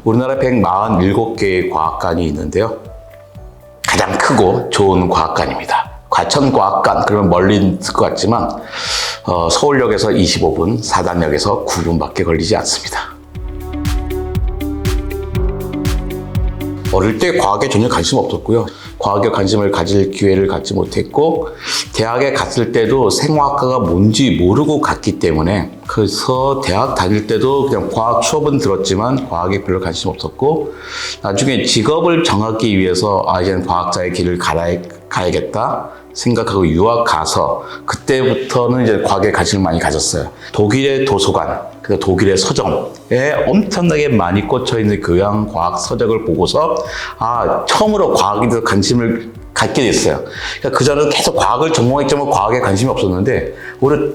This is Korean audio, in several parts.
우리나라에 147개의 과학관이 있는데요. 가장 크고 좋은 과학관입니다. 과천과학관, 그러면 멀리 있을 것 같지만 서울역에서 25분, 사단역에서 9분밖에 걸리지 않습니다. 어릴 때 과학에 전혀 관심 없었고요. 과학에 관심을 가질 기회를 갖지 못했고, 대학에 갔을 때도 생화학과가 뭔지 모르고 갔기 때문에, 그래서 대학 다닐 때도 그냥 과학 수업은 들었지만 과학에 별로 관심 없었고, 나중에 직업을 정하기 위해서 이제는 과학자의 길을 가야겠다 생각하고 유학 가서, 그때부터는 이제 과학에 관심을 많이 가졌어요. 독일의 도서관, 그리고 독일의 서점에 엄청나게 많이 꽂혀있는 교양 과학 서적을 보고서 처음으로 과학에 대해서 관심을 갖게 됐어요. 그러니까 그전에는 계속 과학을 전공했지만 과학에 관심이 없었는데 오히려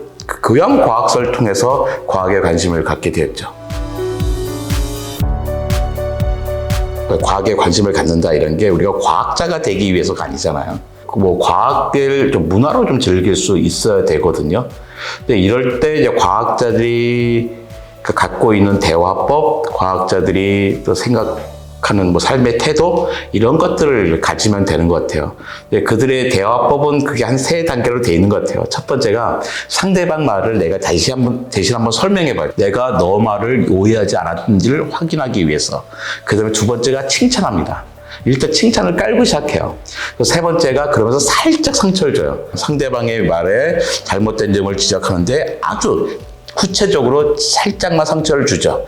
교양 과학서를 통해서 과학에 관심을 갖게 되었죠. 과학에 관심을 갖는다 이런 게 우리가 과학자가 되기 위해서가 아니잖아요. 과학을 좀 문화로 좀 즐길 수 있어야 되거든요. 근데 이럴 때 이제 과학자들이 갖고 있는 대화법, 과학자들이 또 생각하는 삶의 태도, 이런 것들을 가지면 되는 것 같아요. 그들의 대화법은 그게 한 3단계로 되어 있는 것 같아요. 첫 번째가 상대방 말을 내가 대신 한번 설명해 봐요. 내가 너 말을 오해하지 않았는지를 확인하기 위해서. 그 다음에 두 번째가 칭찬합니다. 일단 칭찬을 깔고 시작해요. 세 번째가 그러면서 살짝 상처를 줘요. 상대방의 말에 잘못된 점을 지적하는데 아주 구체적으로 살짝만 상처를 주죠.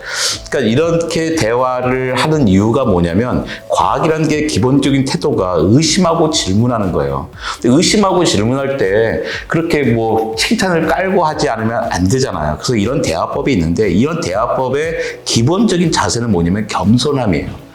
그러니까 이렇게 대화를 하는 이유가 뭐냐면, 과학이라는 게 기본적인 태도가 의심하고 질문하는 거예요. 의심하고 질문할 때 그렇게 칭찬을 깔고 하지 않으면 안 되잖아요. 그래서 이런 대화법이 있는데, 이런 대화법의 기본적인 자세는 뭐냐면 겸손함이에요.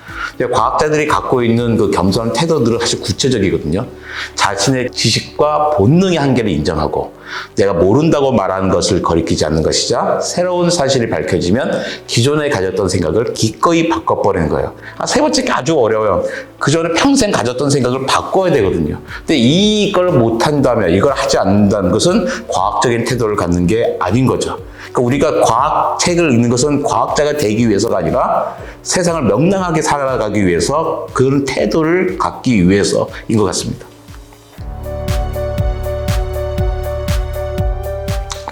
과학자들이 갖고 있는 그 겸손한 태도들은 사실 구체적이거든요. 자신의 지식과 본능의 한계를 인정하고, 내가 모른다고 말하는 것을 거리끼지 않는 것이자, 새로운 사실이 밝혀지면 기존에 가졌던 생각을 기꺼이 바꿔버리는 거예요. 세 번째 게 아주 어려워요. 그전에 평생 가졌던 생각을 바꿔야 되거든요. 근데 이걸 못한다면, 이걸 하지 않는다는 것은 과학적인 태도를 갖는 게 아닌 거죠. 그러니까 우리가 과학책을 읽는 것은 과학자가 되기 위해서가 아니라 세상을 명랑하게 살아가기 위해서, 그런 태도를 갖기 위해서인 것 같습니다.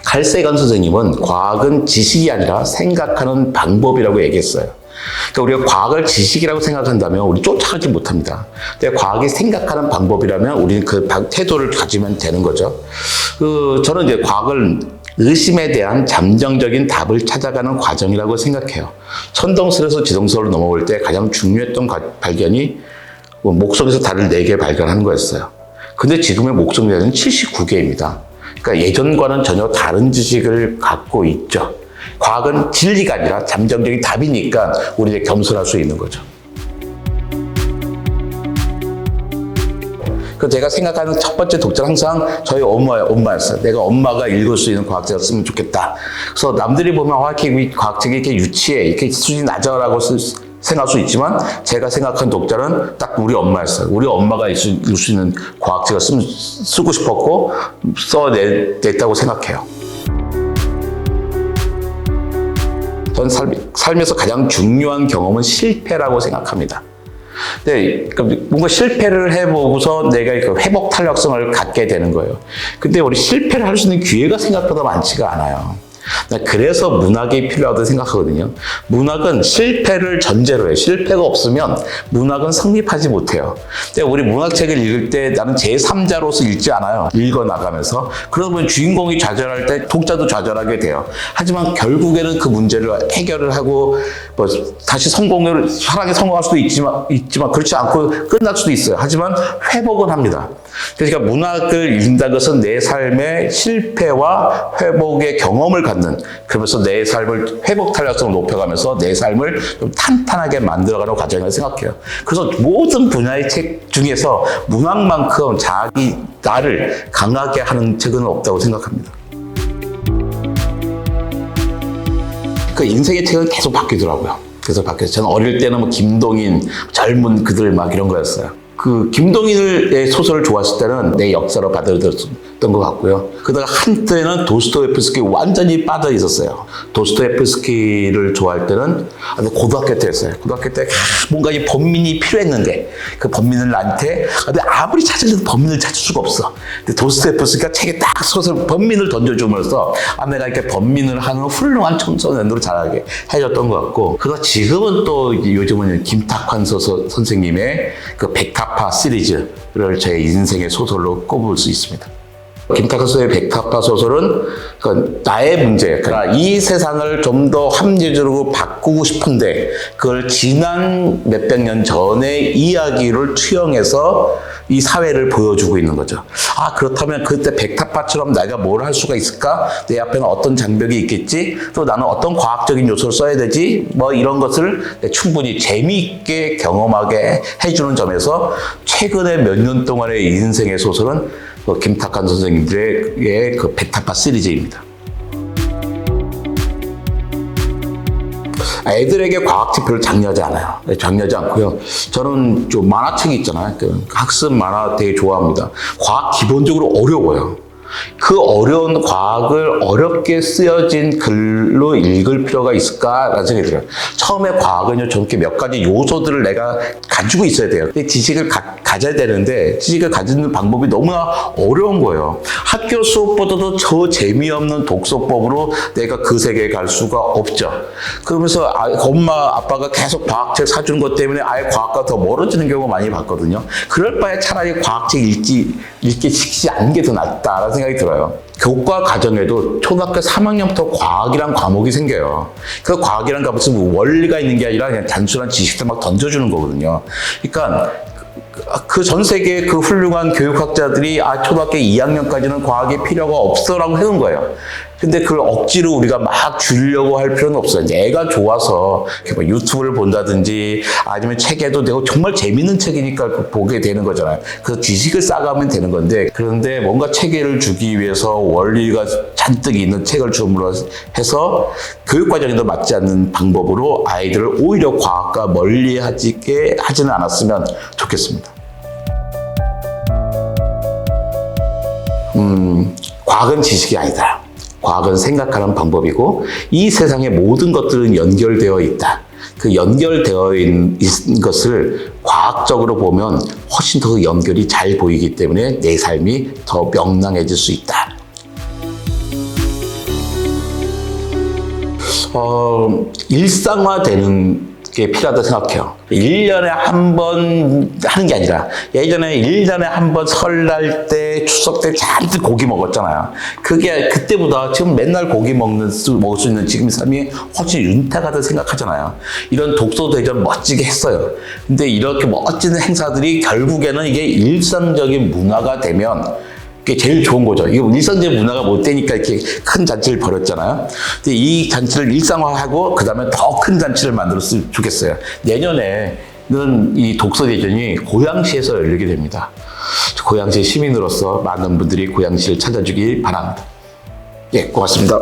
칼세간 선생님은 과학은 지식이 아니라 생각하는 방법이라고 얘기했어요. 그러니까 우리가 과학을 지식이라고 생각한다면 우리 쫓아가지 못합니다. 근데 과학이 생각하는 방법이라면 우리는 그 태도를 가지면 되는 거죠. 저는 이제 과학을 의심에 대한 잠정적인 답을 찾아가는 과정이라고 생각해요. 천동설에서 지동설로 넘어올 때 가장 중요했던 발견이 목성에서 달을 4개 발견하는 거였어요. 근데 지금의 목성에는 79개입니다. 그러니까 예전과는 전혀 다른 지식을 갖고 있죠. 과학은 진리가 아니라 잠정적인 답이니까 우리 이제 겸손할 수 있는 거죠. 그래서 제가 생각하는 첫 번째 독자는 항상 저희 엄마였어요. 내가 엄마가 읽을 수 있는 과학책이었으면 좋겠다. 그래서 남들이 보면 과학책이 이렇게 유치해, 이렇게 수준이 낮아라고 생각할 수 있지만, 제가 생각한 독자는 딱 우리 엄마였어요. 우리 엄마가 읽을 수 있는 과학책을 쓰고 싶었고 써냈다고 생각해요. 전 삶에서 가장 중요한 경험은 실패라고 생각합니다. 네, 뭔가 실패를 해보고서 내가 그 회복 탄력성을 갖게 되는 거예요. 근데 우리 실패를 할 수 있는 기회가 생각보다 많지가 않아요. 그래서 문학이 필요하다고 생각하거든요. 문학은 실패를 전제로 해요. 실패가 없으면 문학은 성립하지 못해요. 근데 우리 문학책을 읽을 때 나는 제3자로서 읽지 않아요. 읽어나가면서. 그러다 보면 주인공이 좌절할 때 독자도 좌절하게 돼요. 하지만 결국에는 그 문제를 해결을 하고 다시 사랑에 성공할 수도 있지만 그렇지 않고 끝날 수도 있어요. 하지만 회복은 합니다. 그러니까 문학을 읽는다는 것은 내 삶의 실패와 회복의 경험을 갖는, 그러면서 내 삶을 회복 탄력성을 높여가면서 내 삶을 좀 탄탄하게 만들어가는 과정이라고 생각해요. 그래서 모든 분야의 책 중에서 문학만큼 나를 강하게 하는 책은 없다고 생각합니다. 그 인생의 책은 계속 바뀌더라고요. 그래서 저는 어릴 때는 김동인, 젊은 그들 이런 거였어요. 김동인의 소설을 좋아했을 때는 내 역사로 받아들였습니다. 것 같고요. 그러다가 한때는 도스토옙스키 완전히 빠져 있었어요. 도스토옙스키를 좋아할 때는 고등학교 때였어요. 고등학교 때 뭔가 이 범민이 필요했는데 그 범민을 나한테 근데 아무리 찾으려도 범민을 찾을 수가 없어. 근데 도스토옙스키가 책에 딱 써서 범민을 던져주면서 내가 이렇게 범민을 하는 훌륭한 청소년으로 자라게 해줬던 것 같고, 그래서 지금은 또 요즘은 김탁환 선생님의 그 백타파 시리즈를 제 인생의 소설로 꼽을 수 있습니다. 김탁환 선생의 백타파 소설은 나의 문제, 그러니까 이 세상을 좀 더 합리적으로 바꾸고 싶은데 그걸 지난 몇백 년 전의 이야기를 투영해서 이 사회를 보여주고 있는 거죠. 그렇다면 그때 백타파처럼 내가 뭘 할 수가 있을까? 내 앞에는 어떤 장벽이 있겠지? 또 나는 어떤 과학적인 요소를 써야 되지? 뭐 이런 것을 충분히 재미있게 경험하게 해주는 점에서 최근에 몇 년 동안의 인생의 소설은 김탁환 선생님들의 그 백타파 시리즈입니다. 애들에게 과학책 별로 장려하지 않아요. 장려하지 않고요. 저는 좀 만화책이 있잖아요. 학습 만화 되게 좋아합니다. 과학 기본적으로 어려워요. 그 어려운 과학을 어렵게 쓰여진 글로 읽을 필요가 있을까라는 생각이 들어요. 처음에 과학은요, 저렇게 몇 가지 요소들을 내가 가지고 있어야 돼요. 근데 지식을 가져야 되는데 지식을 가지는 방법이 너무나 어려운 거예요. 학교 수업보다도 저 재미없는 독서법으로 내가 그 세계에 갈 수가 없죠. 그러면서 엄마, 아빠가 계속 과학책 사주는 것 때문에 아예 과학과 더 멀어지는 경우가 많이 봤거든요. 그럴 바에 차라리 과학책 읽게 시키지 않는 게 더 낫다라는 생각이 들어요. 교과 과정에도 초등학교 3학년부터 과학이란 과목이 생겨요. 그 과학이란 과목은 원리가 있는 게 아니라 그냥 단순한 지식들 막 던져주는 거거든요. 그러니까 그 전 세계 그 훌륭한 교육학자들이 초등학교 2학년까지는 과학이 필요가 없어라고 해놓은 거예요. 근데 그걸 억지로 우리가 막 주려고 할 필요는 없어요. 애가 좋아서 뭐 유튜브를 본다든지 아니면 책에도 내가 정말 재밌는 책이니까 보게 되는 거잖아요. 그래서 지식을 쌓아가면 되는 건데, 그런데 뭔가 체계를 주기 위해서 원리가 잔뜩 있는 책을 줌으로 해서 교육과정에도 맞지 않는 방법으로 아이들을 오히려 과학과 멀리하게 하지는 않았으면 좋겠습니다. 과학은 지식이 아니다. 과학은 생각하는 방법이고 이 세상의 모든 것들은 연결되어 있다. 그 연결되어 있는 것을 과학적으로 보면 훨씬 더 연결이 잘 보이기 때문에 내 삶이 더 명랑해질 수 있다. 일상화되는 게 필요하다고 생각해요. 1년에 한 번 하는 게 아니라 예전에 1년에 한 번 설날 때, 추석 때 잔뜩 고기 먹었잖아요. 그게 그때보다 지금 맨날 고기 먹을 수 있는 지금 삶이 훨씬 윤택하다고 생각하잖아요. 이런 독서 대전 멋지게 했어요. 근데 이렇게 멋진 행사들이 결국에는 이게 일상적인 문화가 되면 그게 제일 좋은 거죠. 이거 일상적인 문화가 못 되니까 이렇게 큰 잔치를 벌였잖아요. 근데 이 잔치를 일상화하고 그 다음에 더 큰 잔치를 만들었으면 좋겠어요. 내년에는 이 독서대전이 고양시에서 열리게 됩니다. 고양시 시민으로서 많은 분들이 고양시를 찾아주길 바랍니다. 예, 고맙습니다.